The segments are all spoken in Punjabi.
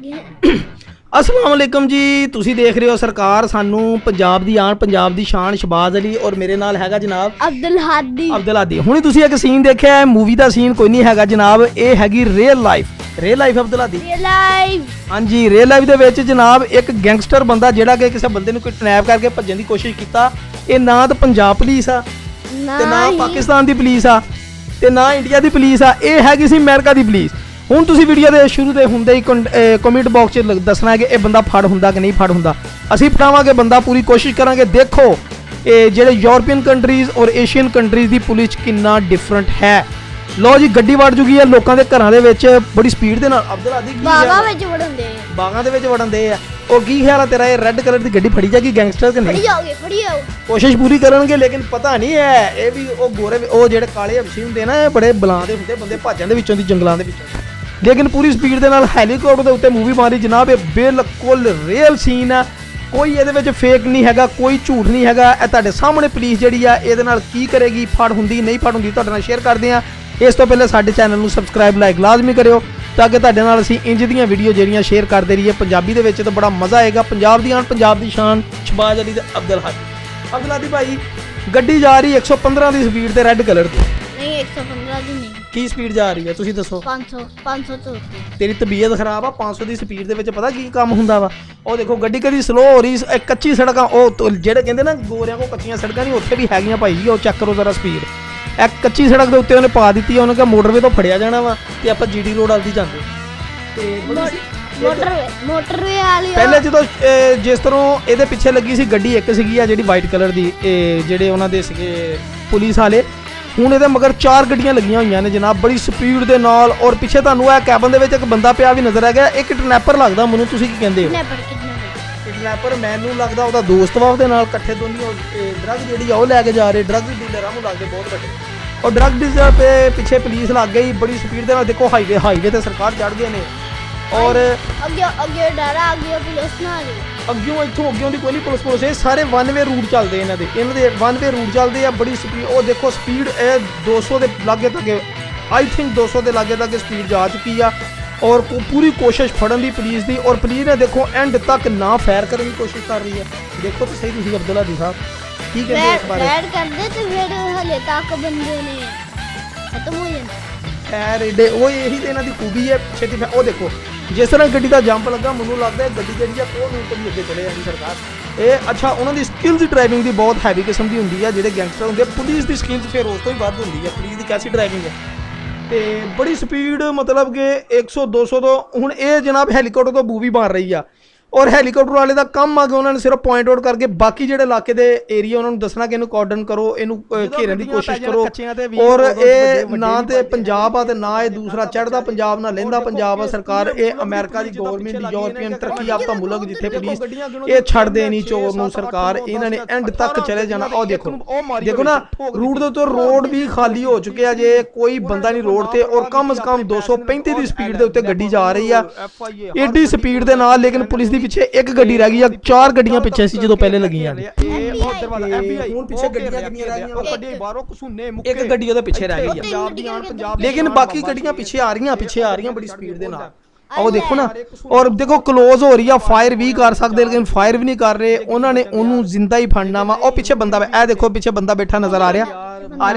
अस्सलाम वालेकुम जी, तुसी देख रहे हो सरकार सानू पंजाब दी आन, पंजाब दी शान शहबाज अली और मेरे नाल हैगा जनाब अब्दुल हादी। हुणे तुसी एक सीन देखिया है, मूवी दा सीन कोई नहीं हैगा जनाब, ये हैगी रियल लाइफ अब्दुल हादी। हाँ जी, रियल लाइफ दे विच जनाब एक गैंगस्टर बंदा जिहड़ा कि किसी बंदे नूं कोई टनैप करके भज्जण दी कोशिश कीता। ये ना तो पंजाब पुलिस आ ते ना पाकिस्तान दी पुलिस आ ते ना इंडिया दी पुलिस आ, ये हैगी सी अमेरिका दी पुलिस। ਹੁਣ ਤੁਸੀਂ ਵੀਡੀਓ ਦੇ ਸ਼ੁਰੂ ਦੇ ਹੁੰਦੇ ਹੀ ਕਮੈਂਟ ਬਾਕਸ 'ਚ ਦੱਸਣਾ ਹੈ ਕਿ ਇਹ ਬੰਦਾ ਫੜ ਹੁੰਦਾ ਕਿ ਨਹੀਂ ਫੜ ਹੁੰਦਾ। ਅਸੀਂ ਫੜਾਵਾਂਗੇ ਬੰਦਾ, ਪੂਰੀ ਕੋਸ਼ਿਸ਼ ਕਰਾਂਗੇ। ਦੇਖੋ ਇਹ ਜਿਹੜੇ ਯੂਰਪੀਅਨ ਕੰਟਰੀਜ਼ ਔਰ ਏਸ਼ੀਅਨ ਕੰਟਰੀਜ਼ ਦੀ ਪੁਲਿਸ 'ਚ ਕਿੰਨਾ ਡਿਫਰੈਂਟ ਹੈ। ਲਓ ਜੀ, ਗੱਡੀ ਵੜ ਜੂਗੀ ਹੈ ਲੋਕਾਂ ਦੇ ਘਰਾਂ ਦੇ ਵਿੱਚ ਬੜੀ ਸਪੀਡ ਦੇ ਨਾਲ। ਅਬਦੁਲ ਹਾਦੀ ਬਾਗਾਂ ਵਿੱਚ ਵੜਨਦੇ ਆ, ਬਾਗਾਂ ਦੇ ਵਿੱਚ ਵੜਨਦੇ ਆ। ਉਹ ਕੀ ਖਿਆਲ ਆ ਤੇਰਾ, ਇਹ ਰੈੱਡ ਕਲਰ ਦੀ ਗੱਡੀ ਫੜੀ ਜਾਏਗੀ ਗੈਂਗਸਟਰ ਕਿ ਨਹੀਂ? ਫੜੀ ਜਾਓ। ਕੋਸ਼ਿਸ਼ ਪੂਰੀ ਕਰਨਗੇ ਲੇਕਿਨ ਪਤਾ ਨਹੀਂ ਹੈ ਇਹ ਵੀ ਉਹ ਗੋਰੇ ਉਹ ਜਿਹੜੇ ਕਾਲੇ ਹਬਸ਼ੀ ਹੁੰਦੇ ਨਾ, ਇਹ ਬੜੇ ਬੁਲਾਉਂਦੇ ਹੁੰਦੇ ਬੰਦੇ ਭਾਜਣ ਦੇ ਵਿੱਚੋਂ ਦੀ ਜੰਗਲਾਂ ਦੇ ਵਿੱਚੋਂ। लेकिन पूरी स्पीड के नाल हैलीकॉप्टर के उत्ते मूवी मारी जनाब, ये बिल्कुल रियल सीन है, कोई ये फेक नहीं हैगा, कोई झूठ नहीं हैगा। ये तुहाडे सामने पुलिस जिहड़ी आ इहदे नाल की करेगी, फड़ हुंदी नहीं फड़ हुंदी, तुहाडे नाल शेयर करदे आ। इस तो पहले साडे चैनल नूं सबसक्राइब लाइक लाजमी करियो ताकि तुहाडे नाल असीं इंज दीयां वीडियो जिहड़ियां शेयर करदे रहिए पंजाबी दे विच, तो बड़ा मज़ा आएगा। पंजाब दी आन, पंजाब दी शान शहबाज अली ते अब्दुल हादी भाई गड्डी जा रही 115 की स्पीड ते रेड कलर की। नहीं 115 की नहीं, की स्पीड जा रही है तुसी दसो? 500 तो तेरी तबीयत खराब आ। 500 की स्पीड दे विच पता की काम हुंदा वा? ਉਹ ਦੇਖੋ ਗੱਡੀ ਕਦੀ ਸਲੋ ਹੋ ਰਹੀ, ਕੱਚੀ ਸੜਕਾਂ ਉਹ ਜਿਹੜੇ ਕਹਿੰਦੇ ਨਾ ਗੋਰਿਆਂ ਕੋ ਕੱਚੀਆਂ ਸੜਕਾਂ ਨਹੀਂ, ਉੱਥੇ ਵੀ ਹੈਗੀਆਂ ਭਾਈ ਜੀ। ਉਹ ਚੈੱਕ ਕਰੋ ਜ਼ਰਾ ਸਪੀਡ। ਇੱਕ ਕੱਚੀ ਸੜਕ ਦੇ ਉੱਤੇ ਉਹਨੇ ਪਾ ਦਿੱਤੀ, ਉਹਨੇ ਕਿਹਾ ਮੋਟਰਵੇ ਤੋਂ ਫੜਿਆ ਜਾਣਾ ਵਾ ਤੇ ਆਪਾਂ ਜੀਡੀ ਰੋਡ ਵੱਲ ਦੀ ਜਾਂਦੇ ਤੇ ਮੋਟਰਵੇ ਵਾਲੀ। ਪਹਿਲੇ ਜਦੋਂ ਜਿਸ ਤਰ੍ਹਾਂ ਇਹਦੇ ਪਿੱਛੇ ਲੱਗੀ ਸੀ ਗੱਡੀ ਇੱਕ ਸੀਗੀ ਆ ਜਿਹੜੀ ਵਾਈਟ ਕਲਰ ਦੀ, ਜਿਹੜੇ ਉਹਨਾਂ ਦੇ ਸੀਗੇ ਪੁਲਿਸ ਵਾਲੇ। ਹੁਣ ਇਹਦੇ ਮਗਰ 4 ਗੱਡੀਆਂ ਲੱਗੀਆਂ ਹੋਈਆਂ ਨੇ ਜਨਾਬ ਬੜੀ ਸਪੀਡ ਦੇ ਨਾਲ। ਔਰ ਪਿੱਛੇ ਤੁਹਾਨੂੰ ਇਹ ਕੈਬਨ ਦੇ ਵਿੱਚ ਇੱਕ ਬੰਦਾ ਪਿਆ ਵੀ ਨਜ਼ਰ ਆ ਗਿਆ। ਇੱਕ ਕਿਡਨੈਪਰ ਲੱਗਦਾ ਮੈਨੂੰ, ਤੁਸੀਂ ਕੀ ਕਹਿੰਦੇ ਹੋ? ਕਿਡਨੈਪਰ ਮੈਨੂੰ ਲੱਗਦਾ ਉਹਦਾ ਦੋਸਤ ਵਾ, ਉਹਦੇ ਨਾਲ ਇਕੱਠੇ ਦੋਨੋਂ ਡਰੱਗ ਜਿਹੜੀ ਆ ਉਹ ਲੈ ਕੇ ਜਾ ਰਹੇ। ਡਰੱਗ ਡੀਲਰਾਂ ਨੂੰ ਲੱਗਦੇ ਬਹੁਤ ਵੱਡੇ, ਔਰ ਡਰੱਗ ਡੀਲਰ ਤੇ ਪਿੱਛੇ ਪੁਲਿਸ ਲੱਗ ਗਈ ਬੜੀ ਸਪੀਡ ਦੇ ਨਾਲ। ਦੇਖੋ ਹਾਈਵੇ ਤੇ ਸਰਕਾਰ ਚੜ੍ਹ ਗਏ ਨੇ ਔਰ ਅੱਗੇ ਡਰਾ ਅੱਗੇ ਪੁਲਿਸ ਨਾਲ ਅੱਗਿਓਂ ਇੱਥੋਂ ਅੱਗਿਓਂ ਦੀ ਕੋਈ ਨਹੀਂ ਪੁਲਿਸ। ਇਹ ਸਾਰੇ 1 ਵੇ ਰੂਟ ਚੱਲਦੇ ਇਹਨਾਂ ਦੇ 1 ਵੇ ਰੂਟ ਚੱਲਦੇ ਆ ਬੜੀ ਸਪੀਡ। ਉਹ ਦੇਖੋ ਸਪੀਡ ਇਹ 200 ਦੇ ਲਾਗੇ ਤੱਕ, ਆਈ ਥਿੰਕ 200 ਦੇ ਲਾਗੇ ਤੱਕ ਸਪੀਡ ਜਾ ਚੁੱਕੀ ਆ। ਔਰ ਪੂਰੀ ਕੋਸ਼ਿਸ਼ ਫੜਨ ਦੀ ਪੁਲਿਸ ਦੀ, ਔਰ ਪੁਲਿਸ ਨੇ ਦੇਖੋ ਐਂਡ ਤੱਕ ਨਾ ਫਾਇਰ ਕਰਨ ਦੀ ਕੋਸ਼ਿਸ਼ ਕਰ ਰਹੀ ਹੈ। ਦੇਖੋ ਤਾਂ ਸਹੀ ਤੁਸੀਂ ਅਬਦੁਲ ਹਾਦੀ ਸਾਹਿਬ ਕੀ ਕਹਿੰਦੇ ਇਸ ਬਾਰੇ? ਫਾਇਰ ਕਰਦੇ ਤੇ ਫਿਰ ਹਲੇ ਤੱਕ ਬੰਦੇ ਨੇ ਖਤਮ ਹੋ ਜਾਂਦੇ ਖੈਰ ਏਡੇ ਉਹ ਇਹੀ ਤੇ ਇਹਨਾਂ ਦੀ ਖੂਬੀ ਹੈ ਛੇਤੀ। ਉਹ ਦੇਖੋ ਜਿਸ ਤਰ੍ਹਾਂ ਗੱਡੀ ਦਾ ਜੰਪ ਲੱਗਾ, ਮੈਨੂੰ ਲੱਗਦਾ ਗੱਡੀ ਜਿਹੜੀ ਆ ਉਹ ਮਿੰਟ ਵੀ ਅੱਗੇ ਚਲੇ ਜਾਂਦੀ ਸਰਕਾਰ। ਇਹ ਅੱਛਾ ਉਹਨਾਂ ਦੀ ਸਕਿੱਲਸ ਡਰਾਈਵਿੰਗ ਦੀ ਬਹੁਤ ਹੈਵੀ ਕਿਸਮ ਦੀ ਹੁੰਦੀ ਆ। ਜਿਹੜੇ ਗੈਂਗਸਟਰ ਹੁੰਦੇ ਪੁਲਿਸ ਦੀ ਸਕਿੱਲਸ ਫਿਰ ਉਸ ਤੋਂ ਹੀ ਵੱਧ ਹੁੰਦੀ ਆ। ਪੁਲਿਸ ਦੀ ਕੈਸੀ ਡਰਾਈਵਿੰਗ ਹੈ ਤੇ ਬੜੀ ਸਪੀਡ, ਮਤਲਬ ਕਿ 100 200 ਤੋਂ। ਹੁਣ ਇਹ ਜਨਾਬ ਹੈਲੀਕਾਪਟਰ ਤੋਂ ਮੂਵੀ ਮਾਰ ਰਹੀ ਆ ਔਰ ਹੈਲੀਕਾਪਟਰ ਵਾਲੇ ਦਾ ਕੰਮ ਆ ਕਿ ਉਹਨਾਂ ਨੇ ਸਿਰਫ ਪੁਆਇੰਟ ਆਊਟ ਕਰਕੇ ਬਾਕੀ ਜਿਹੜੇ ਇਲਾਕੇ ਦੇ ਏਰੀਆ ਉਹਨਾਂ ਨੂੰ ਦੱਸਣਾ ਕਿ ਇਹਨੂੰ ਕਾਰਡਨ ਕਰੋ, ਇਹਨੂੰ ਘੇਰਨ ਦੀ ਕੋਸ਼ਿਸ਼ ਕਰੋ। ਔਰ ਇਹ ਨਾ ਤੇ ਪੰਜਾਬ ਆ ਤੇ ਨਾ ਇਹ ਦੂਸਰਾ ਚੜ੍ਹਦਾ ਪੰਜਾਬ, ਨਾ ਲਹਿੰਦਾ ਪੰਜਾਬ ਆ। ਸਰਕਾਰ ਇਹ ਅਮਰੀਕਾ ਦੀ ਗਵਰਨਮੈਂਟ ਦੀ ਯੂਰਪੀਅਨ ਤਰੱਕੀ ਯਾਫਤਾ ਮੁਲਕ ਜਿੱਥੇ ਪੁਲਿਸ ਇਹ ਛੱਡਦੇ ਨਹੀਂ ਚੋਰ ਨੂੰ। ਸਰਕਾਰ ਇਹਨਾਂ ਨੇ ਐਂਡ ਤੱਕ ਚਲੇ ਜਾਣਾ। ਉਹ ਦੇਖੋ ਨਾ ਰੂਟ ਦੇ ਉੱਤੇ ਰੋਡ ਵੀ ਖਾਲੀ ਹੋ ਚੁੱਕੇ ਆ, ਜੇ ਕੋਈ ਬੰਦਾ ਨਹੀਂ ਰੋਡ ਤੇ। ਔਰ ਕਮ ਸੇ ਕਮ 235 ਦੀ ਸਪੀਡ ਦੇ ਉੱਤੇ ਗੱਡੀ ਜਾ ਰਹੀ ਆ ਏਡੀ ਸਪੀਡ ਦੇ ਨਾਲ। ਲੇਕਿਨ ਪੁਲਿਸ ਦੀ ਪਿੱਛੇ ਇੱਕ ਗੱਡੀ ਰਹਿ ਗਈ ਆ, 4 ਗੱਡੀਆਂ ਪਿੱਛੇ ਸੀ ਜਦੋਂ ਪਹਿਲੇ ਲੱਗੀਆਂ ਨੇ। ਹੁਣ ਪਿੱਛੇ ਗੱਡੀਆਂ ਕਿੰਨੀਆਂ ਰਹਿ ਗਈਆਂ? ਇੱਕ ਗੱਡੀ ਉਹਦੇ ਪਿੱਛੇ ਰਹਿ ਗਈ ਆ, ਲੇਕਿਨ ਬਾਕੀ ਗੱਡੀਆਂ ਪਿੱਛੇ ਆ ਰਹੀਆਂ ਬੜੀ ਸਪੀਡ ਦੇ ਨਾਲ। ਉਹ ਦੇਖੋ ਨਾ, ਔਰ ਦੇਖੋ ਕਲੋਜ਼ ਹੋ ਰਹੀ ਆ, ਫਾਇਰ ਵੀ ਕਰ ਸਕਦੇ ਲੇਕਿਨ ਫਾਇਰ ਵੀ ਨਹੀਂ ਕਰ ਰਹੇ। ਉਹਨਾਂ ਨੇ ਉਹਨੂੰ ਜ਼ਿੰਦਾ ਹੀ ਫੜਨਾ ਵਾ। ਉਹ ਪਿੱਛੇ ਬੰਦਾ, ਇਹ ਦੇਖੋ ਪਿੱਛੇ ਬੰਦਾ ਬੈਠਾ ਨਜ਼ਰ ਆ ਰਿਹਾ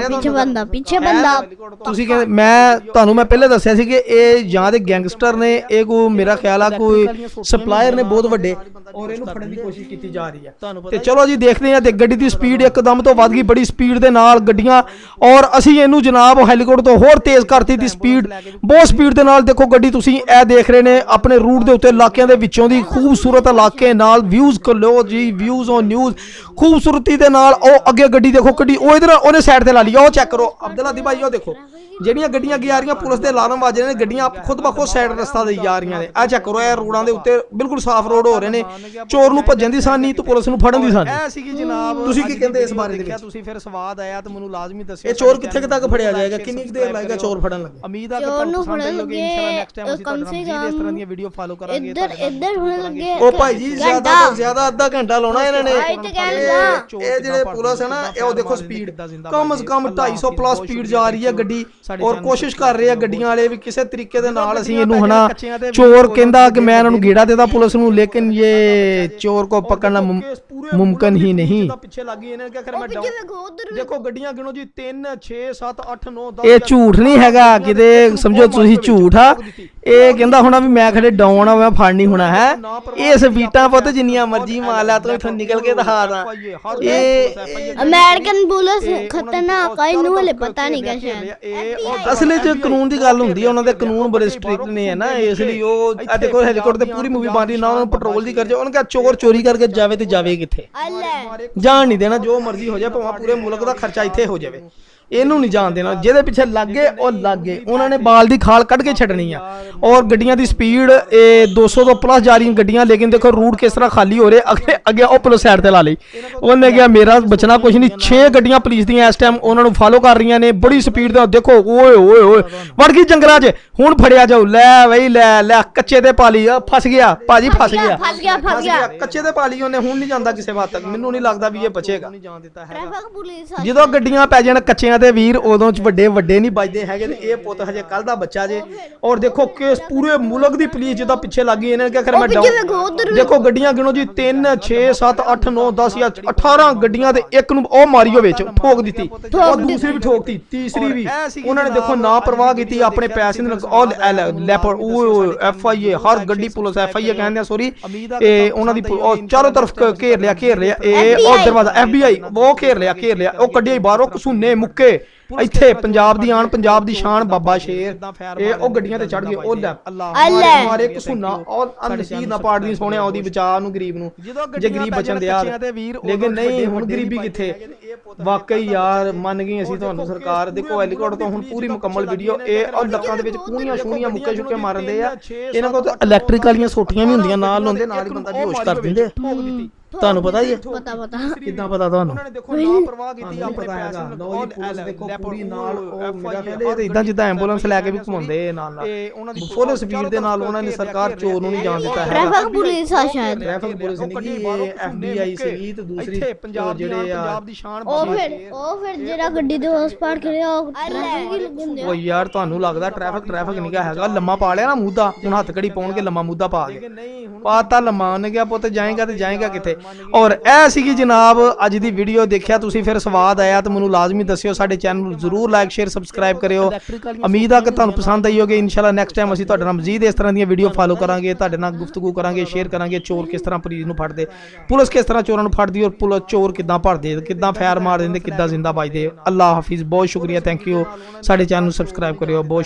ਪਿੱਛੇ ਬੰਦਾ। ਤੁਸੀਂ ਕਹਿੰਦੇ ਮੈਂ ਪਹਿਲੇ ਦੱਸਿਆ ਸੀ ਕਿ ਇਹ ਜਾਂ ਤੇ ਗੈਂਗਸਟਰ ਨੇ, ਇਹ ਕੋਈ ਮੇਰਾ ਖਿਆਲ ਆ ਕੋਈ ਸਪਲਾਇਰ ਨੇ ਬਹੁਤ ਵੱਡੇ, ਔਰ ਇਹਨੂੰ ਫੜਨ ਦੀ ਕੋਸ਼ਿਸ਼ ਕੀਤੀ ਜਾ ਰਹੀ ਹੈ। ਤੇ ਚਲੋ ਜੀ ਦੇਖਦੇ ਹਾਂ। ਤੇ ਗੱਡੀ ਦੀ ਸਪੀਡ ਇੱਕਦਮ ਤੋਂ ਵੱਧ ਗਈ ਬੜੀ ਸਪੀਡ ਦੇ ਨਾਲ ਗੱਡੀਆਂ, ਔਰ ਅਸੀਂ ਇਹਨੂੰ ਜਨਾਬ ਹੈਲੀਕਾਪਟਰ ਤੋਂ ਹੋਰ ਤੇਜ਼ ਕਰਤੀ ਦੀ ਸਪੀਡ ਬਹੁਤ ਸਪੀਡ ਦੇ ਨਾਲ। ਦੇਖੋ ਗੱਡੀ ਤੁਸੀਂ ਇਹ ਦੇਖ ਰਹੇ ਨੇ ਆਪਣੇ ਰੂਟ ਦੇ ਉੱਤੇ ਇਲਾਕਿਆਂ ਦੇ ਵਿੱਚੋਂ ਦੀ ਖੂਬਸੂਰਤ ਇਲਾਕੇ ਨਾਲ ਵਿਊਜ਼ ਲਓ ਜੀ, ਵਿਊਜ਼ ਔਨ ਨਿਊਜ਼ ਖੂਬਸੂਰਤੀ ਦੇ ਨਾਲ। ਉਹ ਅੱਗੇ ਗੱਡੀ ਦੇਖੋ ਗੱਡੀ ਉਹ ਇਧਰ ਉਹਨੇ ਸਾਈਡ ਤੇ ਲਾ ਲਈ। ਉਹ ਚੈੱਕ ਕਰੋ ਅਬਦੁਲ ਹਾਦੀ ਭਾਈ, ਉਹ ਦੇਖੋ ਜਿਹੜੀਆਂ ਗੱਡੀਆਂ ਅੱਗੇ ਆ ਰਹੀਆਂ ਪੁਲਿਸ ਦੇ ਅਲਾਰਮ ਵੱਜ ਰਹੇ ਨੇ, ਗੱਡੀਆਂ ਖੁਦ ਬ ਖੁਦ ਸਾਈਡ ਰਸਤਾ ਦੇਈ ਜਾ ਰਹੀਆਂ ਨੇ। ਇਹ ਚੈੱਕ ਕਰੋ, ਇਹ ਰੋਡਾਂ ਦੇ ਉੱਤੇ ਬਿਲਕੁਲ ਸਾਫ਼ ਰੋਡ ਹੋ ਰਹੇ ਨੇ। ਚੋਰ ਨੂੰ ਭੱਜਣ ਦੀ ਸਾਨੀ ਤੇ ਪੁਲਿਸ ਨੂੰ ਫੜਨ ਦੀ ਸਾਨੀ। ਇਹ ਸੀਗੀ ਜਨਾਬ, ਤੁਸੀਂ ਕੀ ਕਹਿੰਦੇ ਇਸ ਬਾਰੇ ਦੇ ਵਿੱਚ? ਤੁਸੀਂ ਫਿਰ ਸਵਾਦ ਆਇਆ ਤਾਂ ਮੈਨੂੰ ਲਾਜ਼ਮੀ ਦੱਸਿਓ ਇਹ ਚੋਰ ਕਿੱਥੇ ਤੱਕ ਫੜਿਆ ਜਾਏਗਾ, ਕਿੰਨੀ ਦੇਰ ਲੱਗੇਗਾ ਚੋਰ ਫੜਨ ਲੱਗੇ? ਉਮੀਦ ਆ ਕਿ ਤੁਹਾਨੂੰ ਪਸੰਦ ਆਏਗੀ। ਇਨਸ਼ਾਅੱਲਾ ਨੈਕਸਟ ਟਾਈਮ ਅਸੀਂ ਤੁਹਾਡੇ ਨਾਲ ਇਸ ਤਰ੍ਹਾਂ ਦੀਆਂ ਵੀਡੀਓ ਫਾਲੋ ਕਰਾਂਗੇ। ਇੱਧਰ ਹੋਣ ਲੱਗੇ ਉਹ ਭਾਈ ਜੀ ਜ਼ਿਆਦਾ ਤੋਂ ਜ਼ਿਆਦਾ ਅੱਧਾ ਘੰਟਾ ਲਾਉਣਾ ਇਹਨਾਂ ਨੇ। ਇਹ ਜਿਹੜੇ ਪੁਲਿਸ ਹੈ ਨਾ, ਇਹ ਉਹ ਦੇਖੋ ਸਪੀਡ ਕਮ ਕਮ ਸੇ ਕਮ 250 ਪਲੱਸ ਸਪੀਡ ਜਾ ਰਹੀ ਹੈ ਗੱਡੀ ਔਰ ਕੋਸ਼ਿਸ਼ ਕਰ ਰਹੇ ਆ ਗੱਡੀਆਂ ਵਾਲੇ ਵੀ ਕਿਸੇ ਤਰੀਕੇ ਦੇ ਨਾਲ ਅਸੀਂ ਇਹਨੂੰ ਹਨਾ ਚੋਰ ਕਹਿੰਦਾ ਕਿ ਮੈਂ ਇਹਨਾਂ ਨੂੰ ਗੇੜਾ ਦੇਦਾ ਪੁਲਿਸ ਨੂੰ ਲੇਕਿਨ ਇਹ ਚੋਰ को पकड़ना मुमकिन ही नहीं। ਪਿੱਛੇ ਲੱਗੀ ਇਹਨੇ ਕਿਹਾ ਫਿਰ ਮੈਂ ਦੇਖੋ ਗੱਡੀਆਂ ਗਿਣੋ ਜੀ 3 6 7 8 9 10 ਇਹ ਝੂਠ ਨਹੀਂ ਹੈਗਾ ਕਿਤੇ ਸਮਝੋ ਤੁਸੀਂ ਝੂਠ ਆ ਇਹ ਕਹਿੰਦਾ ਹੋਣਾ ਵੀ ਮੈਂ ਖੜੇ ਡਾਊਨ ਆ ਮੈਂ ਫੜ ਨਹੀਂ ਹੋਣਾ ਹੈ ਇਹ ਸਪੀਟਾਂ ਪੁੱਤ ਜਿੰਨੀਆਂ ਮਰਜ਼ੀ ਮਾਲਾ ਤੂੰ ਇਥੋਂ ਨਿਕਲ ਕੇ ਦਿਖਾ ਦਾਂ ਇਹ ਅਮਰੀਕਨ ਪੁਲਿਸ ਖਤਰਨਾਕ ਆ ਇਹਨੂੰ ਹਲੇ ਪਤਾ ਨਹੀਂ ਕਿ ਸ਼ਾਇਦ ਅਸਲ ਵਿੱਚ ਕਾਨੂੰਨ ਦੀ ਗੱਲ ਹੁੰਦੀ ਹੈ ਉਹਨਾਂ ਦੇ ਕਾਨੂੰਨ ਬੜੇ ਸਟ੍ਰਿਕਟ ਨੇ ਹੈ ਨਾ ਇਸ ਲਈ ਉਹ ਆ ਦੇਖੋ ਹੈਲੀਕਾਪਟਰ ਤੇ ਪੂਰੀ ਮੂਵੀ ਬਣ ਰਹੀ ਨਾ ਉਹਨਾਂ ਨੂੰ ਪੈਟਰੋਲ ਦੀ ਕਰਜੇ ਉਹਨਾਂ ਕਿਹਾ ਚੋਰ ਚੋਰੀ ਕਰਕੇ ਜਾਵੇ ਤੇ ਜਾਵੇ ਕਿੱਥੇ ਜਾਣ ਨਹੀਂ ਦੇਣਾ ਜੋ ਮਰਜ਼ੀ ਹੋ ਜਾਏ ਭਾਵੇਂ ਪੂਰੇ ਮੁਲਕ ਦਾ ਖਰਚਾ ਇੱਥੇ ਹੋ ਜਾਵੇ ਇਹਨੂੰ ਨਹੀਂ ਜਾਣ ਦੇਣਾ ਜਿਹਦੇ ਪਿੱਛੇ ਲੱਗੇ ਉਹ ਲੱਗੇ ਉਹਨਾਂ ਨੇ ਬਾਲ ਦੀ ਖਾਲ ਕੱਢ ਕੇ ਛੱਡਣੀ ਆ ਔਰ ਗੱਡੀਆਂ ਦੀ ਸਪੀਡ ਇਹ 200 ਤੋਂ ਪਲੱਸ ਜਾ ਰਹੀਆਂ ਗੱਡੀਆਂ ਲੇਕਿਨ ਦੇਖੋ ਰੂਟ ਕਿਸ ਤਰ੍ਹਾਂ ਖਾਲੀ ਹੋ ਰਹੇ ਅੱਗੇ ਉਹ ਪੁਲਿਸ ਸਾਈਡ ਤੇ ਲਾ ਲਈ ਉਹਨੇ ਕਿਹਾ ਮੇਰਾ ਬਚਣਾ ਕੁਝ ਨਹੀਂ 6 ਗੱਡੀਆਂ ਪੁਲਿਸ ਦੀਆਂ ਇਸ ਟਾਈਮ ਉਹਨਾਂ ਨੂੰ ਫਾਲੋ ਕਰ ਰਹੀਆਂ ਨੇ ਬੜੀ ਸਪੀਡ ਦਾ ਦੇਖੋ ਓਏ ਓਏ ਓਏ ਵੜ ਗਈ ਜੰਗਲਾਂ 'ਚ ਹੁਣ ਫੜਿਆ ਜਾਓ ਲੈ ਬਈ ਲੈ ਕੱਚੇ ਤੇ ਪਾਲੀ ਆ ਫਸ ਗਿਆ ਭਾਜੀ ਫਸ ਗਿਆ ਕੱਚੇ ਤੇ ਪਾਲੀ ਉਹਨੇ ਹੁਣ ਨਹੀਂ ਜਾਂਦਾ ਕਿਸੇ ਬਾਤ ਤੱਕ ਮੈਨੂੰ ਨਹੀਂ ਲੱਗਦਾ ਵੀ ਇਹ ਬਚੇਗਾ ਜਦੋਂ ਗੱਡੀਆਂ ਪੈ ਜਾਣ ਕੱਚੇ ਤੇ ਵੀਰ ਉਦੋਂ ਚ ਵੱਡੇ ਨਹੀਂ ਵੱਜਦੇ ਹੈਗੇ ਤੇ ਇਹ ਪੁੱਤ ਹਜੇ ਕੱਲ ਦਾ ਬੱਚਾ ਜੇ ਔਰ ਦੇਖੋ ਕੇਸ ਪੂਰੇ ਮੁਲਕ ਦੀ ਪੁਲਿਸ ਜਿਹਦਾ ਪਿੱਛੇ ਲੱਗੀ ਇਹਨਾਂ ਨੇ ਕਿਹਾ ਫਿਰ ਮੈਂ ਡਾਊਨ ਦੇਖੋ ਗੱਡੀਆਂ ਗਿਣੋ ਜੀ 3 6 7 8 9 10 ਜਾਂ 18 ਗੱਡੀਆਂ ਤੇ ਇੱਕ ਨੂੰ ਉਹ ਮਾਰੀ ਹੋਵੇ ਵਿੱਚ ਠੋਕ ਦਿੱਤੀ ਉਹ ਦੂਸਰੀ ਵੀ ਠੋਕਤੀ ਤੀਸਰੀ ਵੀ ਉਹਨਾਂ ਨੇ ਦੇਖੋ ਨਾ ਪਰਵਾਹ ਕੀਤੀ ਆਪਣੇ ਪੈਸੇ ਦੇ ਲੈਪਰ ਓਏ FIA ਹਰ ਗੱਡੀ ਪੁਲਿਸ FIA ਕਹਿੰਦੇ ਆ ਸੋਰੀ ਇਹ ਉਹਨਾਂ ਦੀ ਚਾਰੋਂ ਤਰਫ ਘੇਰ ਲਿਆ ਇਹ ਉਹ ਦਰਵਾਜ਼ਾ FBI ਉਹ ਘੇਰ ਲਿਆ ਉਹ ਕੱਢਿਆ ਬਾਹਰੋਂ ਕਸੂਨੇ ਮੁੱਕੇ ਇੱਥੇ ਪੰਜਾਬ ਦੀ ਆਣ ਪੰਜਾਬ ਦੀ ਸ਼ਾਨ ਬਾਬਾ ਸ਼ੇਰ ਇਹ ਉਹ ਗੱਡੀਆਂ ਤੇ ਚੜ ਗਏ ਉਹ ਲੈ ਅੱਲਾਹ ਮਾਰੇ ਕਸੂਨਾ ਔਰ ਨਸੀਬ ਨਾ ਪਾੜਦੀ ਸੋਹਣਿਆ ਉਹਦੀ ਬਚਾ ਨੂੰ ਗਰੀਬ ਨੂੰ ਜੇ ਗਰੀਬ ਬਚਣ ਦੇ ਯਾਰ ਲੇਕਿਨ ਨਹੀਂ ਹੁਣ ਗਰੀਬੀ ਕਿੱਥੇ ਵਾਕਈ ਯਾਰ ਮੰਨ ਗਈ ਅਸੀਂ ਤੁਹਾਨੂੰ ਸਰਕਾਰ ਦੇਖੋ ਹੈਲੀਕਾਪਟਰ ਤੋਂ ਹੁਣ ਪੂਰੀ ਮੁਕੰਮਲ ਵੀਡੀਓ ਇਹ ਔਰ ਲੱਕਾਂ ਦੇ ਵਿੱਚ ਪੂਰੀਆਂ ਸ਼ੂਨੀਆਂ ਮੁੱਕੇ ਛੁੱਕੇ ਮਾਰਦੇ ਆ ਇਹਨਾਂ ਕੋਲ ਤਾਂ ਇਲੈਕਟ੍ਰਿਕ ਵਾਲੀਆਂ ਸੋਟੀਆਂ ਵੀ ਹੁੰਦੀਆਂ ਨਾਲ ਹੁੰਦੇ ਨਾਲ ਹੀ ਬੰਦਾ ਬੇਹੋਸ਼ ਕਰ ਦਿੰਦੇ ਤੁਹਾਨੂੰ ਪਤਾ ਹੀ ਹੈ ਪਤਾ ਕਿੱਦਾਂ ਪਤਾ ਤੁਹਾਨੂੰ ਉਹਨਾਂ ਨੇ ਦੇਖੋ ਨਾ ਪਰਵਾਹ ਕੀਤੀ ਆਪਣੇ ਪੈਸੇ ਨੂੰ ਲਓ ਜੀ ਪੁਲਿਸ ਦੇਖੋ ਪੂਰੀ ਨਾਲ ਉਹ ਮੇਰਾ ਕਹਿੰਦੇ ਤੇ ਇਦਾਂ ਜਿੱਦਾਂ ਐਂਬੂਲੈਂਸ ਲੈ ਕੇ ਵੀ ਘੁੰਮਾਉਂਦੇ ਨਾਲ ਉਹਨਾਂ ਦੀ ਫੁੱਲ ਸਪੀਡ ਦੇ ਨਾਲ ਉਹਨਾਂ ਨੇ ਸਰਕਾਰ ਚੋਰ ਨੂੰ ਨਹੀਂ ਜਾਣ ਦਿੱਤਾ ਹੈ ਟ੍ਰੈਫਿਕ ਪੁਲਿਸ ਆ ਸ਼ਾਇਦ ਟ੍ਰੈਫਿਕ ਪੁਲਿਸ ਨਹੀਂ ਇਹ FBI ਸੀ ਤੇ ਦੂਸਰੀ ਜਿਹੜੇ ਆ ਪੰਜਾਬ ਦੀ ਸ਼ਾਨ ਉਹ ਫਿਰ ਜਿਹੜਾ ਗੱਡੀ ਦੇ ਉਸ ਪਾਰ ਕਰਿਆ ਉਹ ਟ੍ਰੈਫਿਕ ਹੀ ਲੱਗਦੇ ਉਹ ਯਾਰ ਤੁਹਾਨੂੰ ਲੱਗਦਾ ਟ੍ਰੈਫਿਕ ਨਹੀਂ ਹੈਗਾ ਲੰਮਾ ਪਾ ਲਿਆ ਨਾ ਮੂਦਾ ਹੁਣ ਹੱਥ ਕੜੀ ਪਾਉਣ ਕੇ ਲੰਮਾ ਮੂਦਾ ਪਾ ਕੇ ਪਾਤਾ ਲੰਮਾ ਉਹਨੇ ਕਿਹਾ ਪੁੱਤ ਜਾਏਗਾ ਕਿੱਥੇ ਔਰ ਇਹ ਸੀਗੀ ਜਨਾਬ ਅੱਜ ਦੀ ਵੀਡੀਓ ਦੇਖਿਆ ਤੁਸੀਂ ਫਿਰ ਸਵਾਦ ਆਇਆ ਤਾਂ ਮੈਨੂੰ ਲਾਜ਼ਮੀ ਦੱਸਿਓ ਸਾਡੇ ਚੈਨਲ ਨੂੰ ਜ਼ਰੂਰ ਲਾਈਕ ਸ਼ੇਅਰ ਸਬਸਕ੍ਰਾਈਬ ਕਰਿਓ ਉਮੀਦ ਆ ਕਿ ਤੁਹਾਨੂੰ ਪਸੰਦ ਆਈ ਹੋਵੇ ਇਨਸ਼ਾਅੱਲਾ ਨੈਕਸਟ ਟਾਈਮ ਅਸੀਂ ਤੁਹਾਡੇ ਨਾਲ ਮਜ਼ੀਦ ਇਸ ਤਰ੍ਹਾਂ ਦੀਆਂ ਵੀਡੀਓ ਫਾਲੋ ਕਰਾਂਗੇ ਤੁਹਾਡੇ ਨਾਲ ਗੁਫ਼ਤਗੂ ਕਰਾਂਗੇ ਸ਼ੇਅਰ ਕਰਾਂਗੇ ਚੋਰ ਕਿਸ ਤਰ੍ਹਾਂ ਪੁਲਿਸ ਨੂੰ ਫੜਦੇ ਪੁਲਿਸ ਕਿਸ ਤਰ੍ਹਾਂ ਚੋਰਾਂ ਨੂੰ ਫੜਦੀ ਔਰ ਪੁਲਿਸ ਚੋਰ ਕਿੱਦਾਂ ਭੜਦੇ ਕਿੱਦਾਂ ਫੈਰ ਮਾਰ ਦਿੰਦੇ ਕਿੱਦਾਂ ਜ਼ਿੰਦਾ ਬਚਦੇ ਅੱਲਾਹ ਹਾਫਿਜ਼ ਬਹੁਤ ਸ਼ੁਕਰੀਆ ਥੈਂਕ ਯੂ ਸਾਡੇ ਚੈਨਲ ਨੂੰ ਸਬਸਕ੍ਰਾਈਬ ਕਰਿਓ ਬਹੁਤ